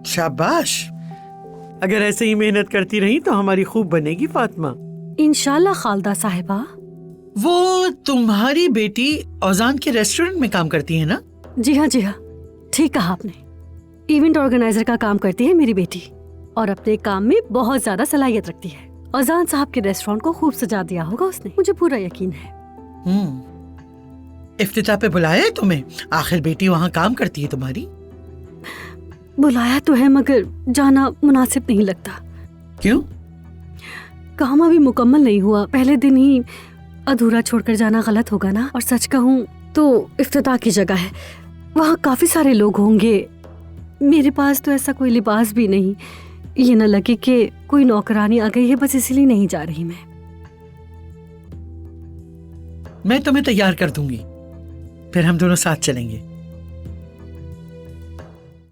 शाबाश। अगर ऐसे ही मेहनत करती रही तो हमारी खूब बनेगी फातिमा। इंशाल्लाह खालदा साहिबा। वो तुम्हारी बेटी औजान के रेस्टोरेंट में काम करती है ना? जी हाँ जी हाँ, ठीक कहा आपने। इवेंट ऑर्गेनाइजर का काम करती है मेरी बेटी और अपने काम में बहुत ज्यादा सलाहियत रखती है। औजान साहब के रेस्टोरेंट को खूब सजा दिया होगा उसने, मुझे पूरा यकीन है। इफ्तिताह पे बुलाया है तुम्हें? आखिर बेटी वहाँ काम करती है तुम्हारी। बुलाया तो है मगर जाना मुनासिब नहीं लगता। क्यों? काम अभी मुकम्मल नहीं हुआ, पहले दिन ही अधूरा छोड़कर जाना गलत होगा ना। और सच कहूँ तो इफ्तिताह की जगह है, वहाँ काफी सारे लोग होंगे। मेरे पास तो ऐसा कोई लिबास भी नहीं, ये न लगे कि कोई नौकरानी आ गई है, बस इसलिए नहीं जा रही मैं तुम्हें तैयार कर दूंगी, फिर हम दोनों साथ चलेंगे।